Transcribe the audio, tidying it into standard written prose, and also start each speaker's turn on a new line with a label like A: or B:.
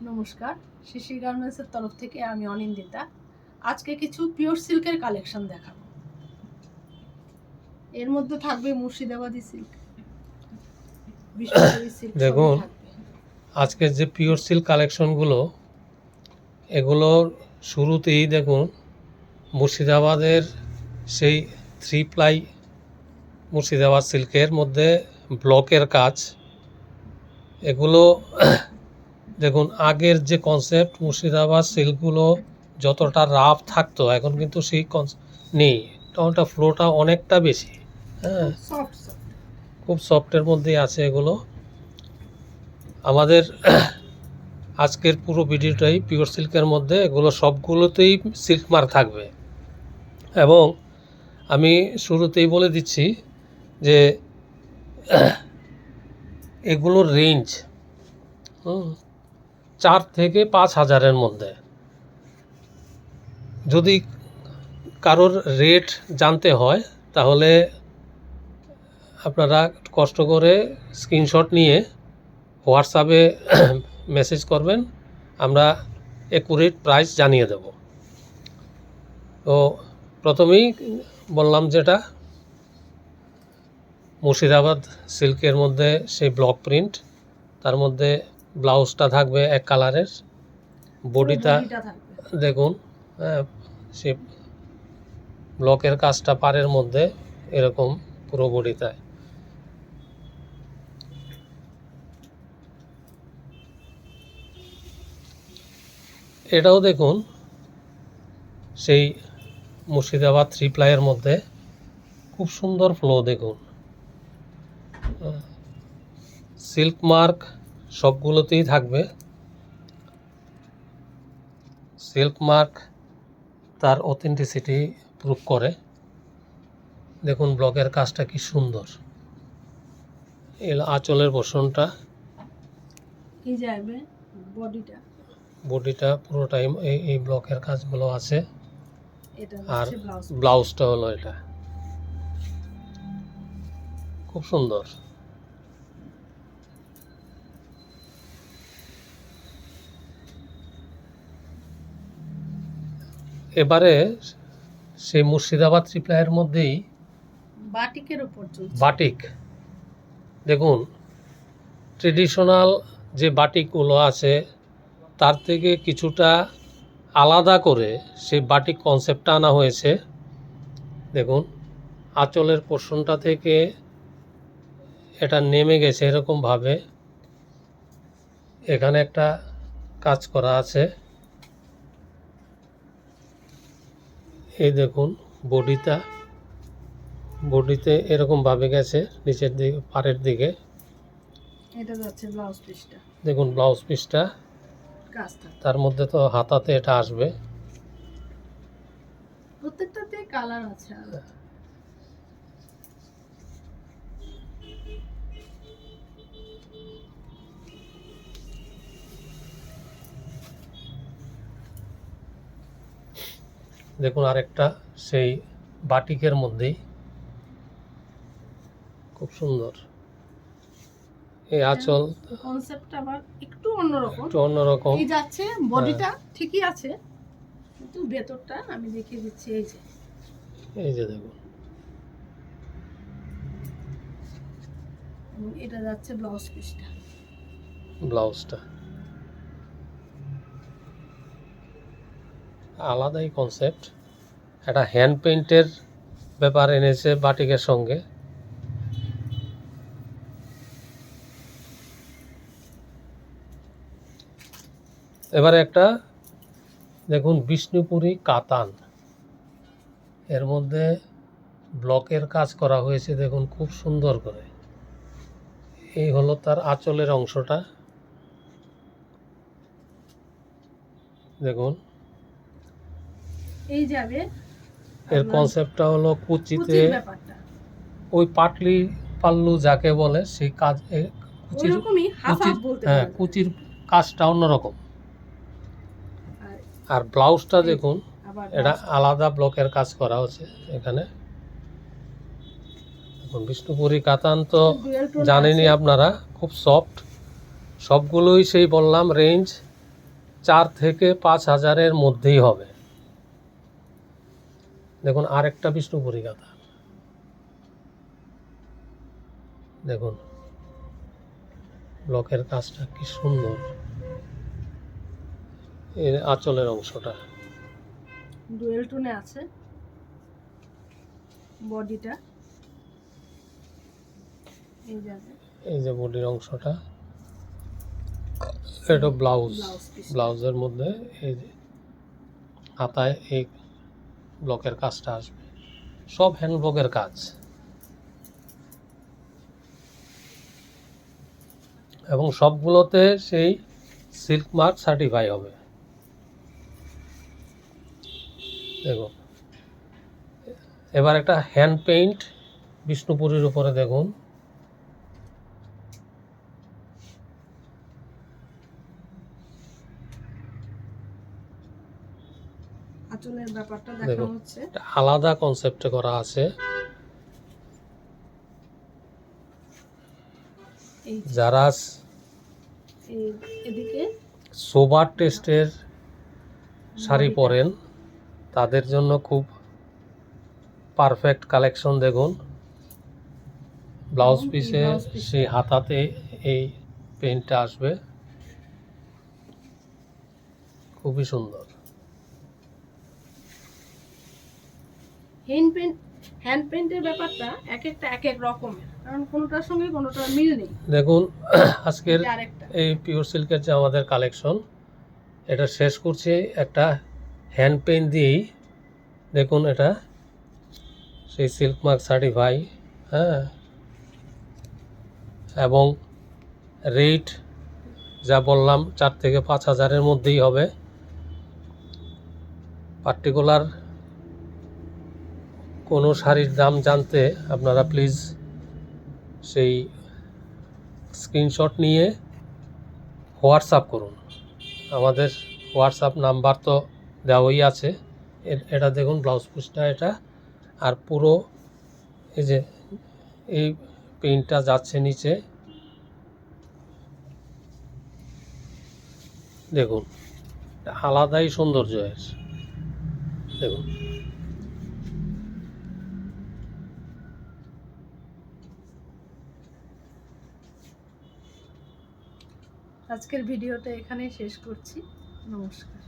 A: নমস্কার, শিশির গার্মেন্টসের তরফ থেকে আমি অনিন্দিতা। আজকে কিছু পিওর সিল্কের কালেকশন দেখাবো। এর মধ্যে থাকবে মুর্শিদাবাদী সিল্ক, বিষ্ণুপুরি সিল্ক।
B: দেখুন, আজকের যে পিওর সিল্ক কালেকশনগুলো, এগুলোর শুরুতেই দেখুন মুর্শিদাবাদের সেই 3 প্লাই মুর্শিদাবাদ সিল্কের মধ্যে ব্লকের কাজ। এগুলো দেখুন, আগের যে কনসেপ্ট মুর্শিদাবাদ সিল্কগুলো যতটা রাফ থাকতো, এখন কিন্তু সেই নেই। ওটা ফ্লোটা অনেকটা বেশি, হ্যাঁ, খুব সফটের মধ্যেই আছে এগুলো। আমাদের আজকের পুরো ভিডিওটাই পিওর সিল্কের মধ্যে, এগুলো সবগুলোতেই সিল্ক মার্ক থাকবে। এবং আমি শুরুতেই বলে দিচ্ছি যে এগুলোর রেঞ্জ 4 থেকে 5 হাজারের মধ্যে। যদি কারোর রেট জানতে হয় তাহলে আপনারা কষ্ট করে স্ক্রিনশট নিয়ে হোয়াটসঅ্যাপে মেসেজ করবেন, আমরা অ্যাকুরেট প্রাইস জানিয়ে দেব। তো প্রথমেই বললাম যেটা মুর্শিদাবাদ সিল্কের মধ্যে সেই ব্লক প্রিন্ট, তার মধ্যে ব্লাউজটা থাকবে এক কালারের, বডিটা দেখুন, সে ব্লকের কাজটা পাড়ের মধ্যে এরকম পুরো বডিটায়। এটাও দেখুন সেই মুর্শিদাবাদ 3 প্লাইয়ের মধ্যে, খুব সুন্দর ফ্লো। দেখুন, সিল্ক মার্ক সবগুলোতেই থাকবে। সিল্ক মার্ক তার অথেন্টিসিটি প্রুভ করে। দেখুন ব্লকের কাজটা কি সুন্দর। এর আঁচলের পোর্শনটা, বডিটা পুরোটাই এই ব্লকের কাজগুলো আছে। আর ব্লাউজটা হলো এটা, খুব সুন্দর। এবারে সেই মুর্শিদাবাদ 3 প্লাইয়ের মধ্যেই
A: বাটিকের উপর
B: বাটিক। দেখুন, ট্রেডিশনাল যে বাটিকগুলো আছে তার থেকে কিছুটা আলাদা করে সেই বাটিক কনসেপ্টটা আনা হয়েছে। দেখুন, আঁচলের পোর্শনটা থেকে এটা নেমে গেছে এরকমভাবে, এখানে একটা কাজ করা আছে। এই দেখুন বডিতে এরকমভাবে গেছে নিচের দিকে, পাড়ের দিকে।
A: এটা যাচ্ছে ব্লাউজ পিসটা,
B: দেখুন ব্লাউজ পিসটা, তার মধ্যে তো হাতাতে এটা আসবে।
A: প্রত্যেকটাতে কালার আছে।
B: দেখুন আরেকটা সেই বাটিকের মধ্যেই, খুব সুন্দর। এই আঁচল
A: কনসেপ্টটা আবার একটু অন্যরকম। এই যাচ্ছে বডিটা ঠিকই আছে, কিন্তু ভেতরটা আমি দেখিয়ে দিচ্ছি। এই যে
B: দেখুন,
A: এটা যাচ্ছে ব্লাউজ পিসটা,
B: ব্লাউজটা আলাদাই কনসেপ্ট। একটা হ্যান্ড পেইন্টের ব্যাপার এনেছে বাটিকের সঙ্গে। এবারে একটা দেখুন বিষ্ণুপুরি কাতান, এর মধ্যে ব্লকের কাজ করা হয়েছে। দেখুন খুব সুন্দর করে। এই হলো তার আঁচলের অংশটা। দেখুন,
A: এই যাবে।
B: এর কনসেপ্টটা হলো কুচিতে, ওই পাটলি পাল্লু যাকে বলে সেই কাজ, কুচির কাজটা অন্যরকম। আর ব্লাউজটা দেখুন, এটা আলাদা ব্লকের কাজ করা হচ্ছে এখানে। এখন বিষ্ণুপুরি কাতান তো জানেনই আপনারা, খুব সফট। সবগুলোই সেই বললাম রেঞ্জ 4 থেকে 5,000-এর মধ্যেই হবে। দেখুন আরেকটা বিষ্ণুপুরি কাঁথা, দেখুন ব্লকের কাজটা কি সুন্দর। এর আঁচলের অংশটা
A: ডুয়েল টোনে আছে, বডিটা
B: এই যে বডির অংশটা, এটা ব্লাউজ, ব্লাউজের মধ্যে এই যে হাতায় এই ব্লকের কাজটা আসবে, সব হ্যান্ড ব্লকের কাজ এবং সবগুলোতে সেই সিল্ক মার্ক সার্টিফাই হবে। দেখুন এবার একটা হ্যান্ড পেইন্ট বিষ্ণুপুরীর উপরে দেখুন,
A: আঁচলের ব্যাপারটা দেখানো হচ্ছে,
B: আলাদা কনসেপ্টে করা আছে। যারা
A: এদিকে
B: সোবার টেস্টের শাড়ি পরেন তাদের জন্য খুব পারফেক্ট কালেকশন। দেখুন ব্লাউজ পিসে সেই হাতাতে এই পেইন্টটা আসবে, খুবই সুন্দর।
A: হ্যান্ড পেইন্টের ব্যাপারটা এক একটা এক এক রকমের, কারণ কোনোটার সঙ্গে কোনোটার মিল নেই।
B: দেখুন আজকের এই পিওর সিল্কের যে আমাদের কালেকশন, এটা শেষ করছি একটা হ্যান্ড পেইন্ট দিয়েই। দেখুন এটা সেই সিল্ক মার্ক সার্টিফাই, হ্যাঁ, এবং রেট যা বললাম 4 থেকে 5,000-এর মধ্যেই হবে। পার্টিকুলার কোনো শাড়ির দাম জানতে আপনারা প্লিজ সেই স্ক্রিনশট নিয়ে হোয়াটসঅ্যাপ করুন। আমাদের হোয়াটসঅ্যাপ নাম্বার তো দেওয়াই আছে। এটা দেখুন ব্লাউজ পিসটা এটা, আর পুরো এই যে এই পেইন্টটা যাচ্ছে নিচে, দেখুন আলাদাই সৌন্দর্য এর। দেখুন
A: আজকের ভিডিওটা এখানেই শেষ করছি। নমস্কার।